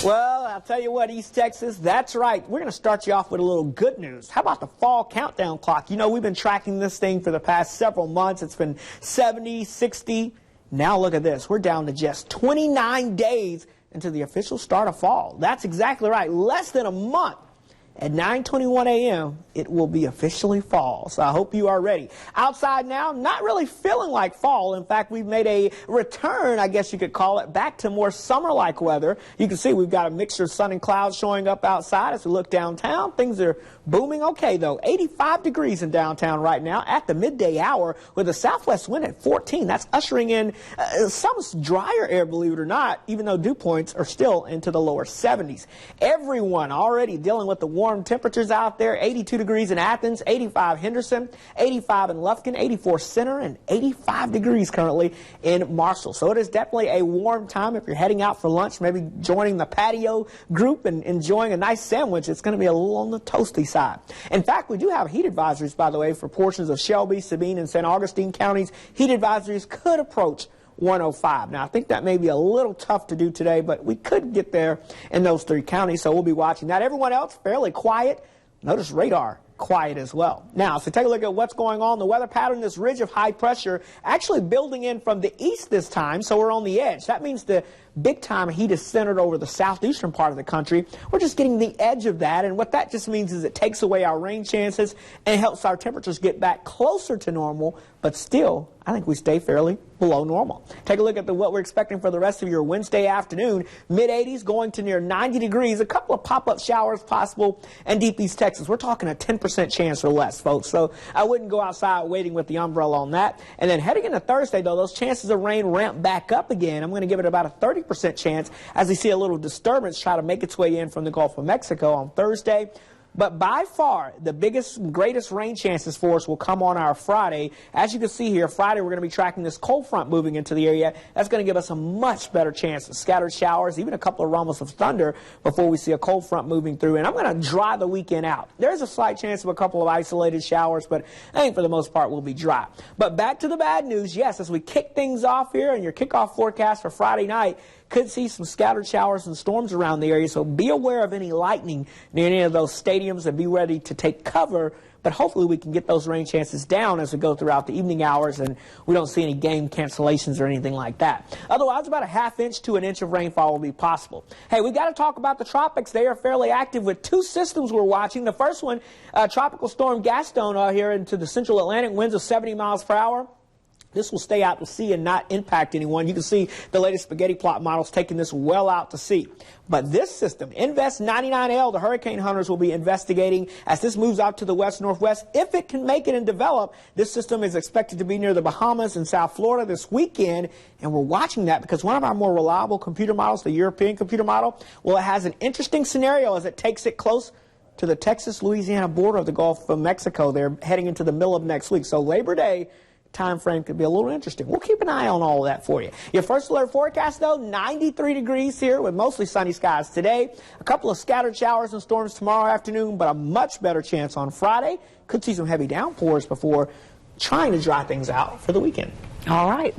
Well, I'll tell you what, East Texas, that's right. We're going to start you off with a little good news. How about the fall countdown clock? You know, we've been tracking this thing for the past several months. It's been 70, 60. Now look at this. We're down to just 29 days into the official start of fall. That's exactly right. Less than a month. At 9:21 a.m., it will be officially fall, so I hope you are ready. Outside now, not really feeling like fall. In fact, we've made a return, I guess you could call it, back to more summer-like weather. You can see we've got a mixture of sun and clouds showing up outside as we look downtown. Things are booming okay, though. 85 degrees in downtown right now at the midday hour with a southwest wind at 14. That's ushering in some drier air, believe it or not, even though dew points are still into the lower 70s. Everyone already dealing with the warm temperatures out there. 82 degrees in Athens, 85 Henderson, 85 in Lufkin, 84 Center, and 85 degrees currently in Marshall. So it is definitely a warm time if you're heading out for lunch, maybe joining the patio group and enjoying a nice sandwich. It's going to be a little on the toasty side. In fact, we do have heat advisories, by the way, for portions of Shelby, Sabine, and St. Augustine counties. Heat advisories could approach 105. Now, I think that may be a little tough to do today, but we could get there in those three counties, so we'll be watching that. Everyone else, fairly quiet. Notice radar, quiet as well. Now, so take a look at what's going on. The weather pattern, this ridge of high pressure actually building in from the east this time, so we're on the edge. That means the big-time heat is centered over the southeastern part of the country. We're just getting the edge of that, and what that just means is it takes away our rain chances and helps our temperatures get back closer to normal, but still, I think we stay fairly below normal. Take a look at what we're expecting for the rest of your Wednesday afternoon. Mid-80s going to near 90 degrees. A couple of pop-up showers possible in deep East Texas. We're talking a 10% chance or less, folks. So I wouldn't go outside waiting with the umbrella on that. And then heading into Thursday, though, those chances of rain ramp back up again. I'm going to give it about a 30% chance as we see a little disturbance try to make its way in from the Gulf of Mexico on Thursday. But by far, the biggest and greatest rain chances for us will come on our Friday. As you can see here, Friday we're going to be tracking this cold front moving into the area. That's going to give us a much better chance of scattered showers, even a couple of rumbles of thunder before we see a cold front moving through. And I'm going to dry the weekend out. There's a slight chance of a couple of isolated showers, but I think for the most part we'll be dry. But back to the bad news, yes, as we kick things off here and your kickoff forecast for Friday night, could see some scattered showers and storms around the area, so be aware of any lightning near any of those stadiums and be ready to take cover. But hopefully we can get those rain chances down as we go throughout the evening hours and we don't see any game cancellations or anything like that. Otherwise, about a half-inch to an inch of rainfall will be possible. Hey, we've got to talk about the tropics. They are fairly active with two systems we're watching. The first one, Tropical Storm Gaston here into the central Atlantic, winds of 70 miles per hour. This will stay out to sea and not impact anyone. You can see the latest spaghetti plot models taking this well out to sea. But this system, Invest 99L, the hurricane hunters will be investigating as this moves out to the west-northwest. If it can make it and develop, this system is expected to be near the Bahamas and South Florida this weekend. And we're watching that because one of our more reliable computer models, the European computer model, well, it has an interesting scenario as it takes it close to the Texas-Louisiana border of the Gulf of Mexico. They're heading into the middle of next week. So Labor Day time frame could be a little interesting. We'll keep an eye on all of that for you. Your first alert forecast, though, 93 degrees here with mostly sunny skies today. A couple of scattered showers and storms tomorrow afternoon, but a much better chance on Friday. Could see some heavy downpours before trying to dry things out for the weekend. All right.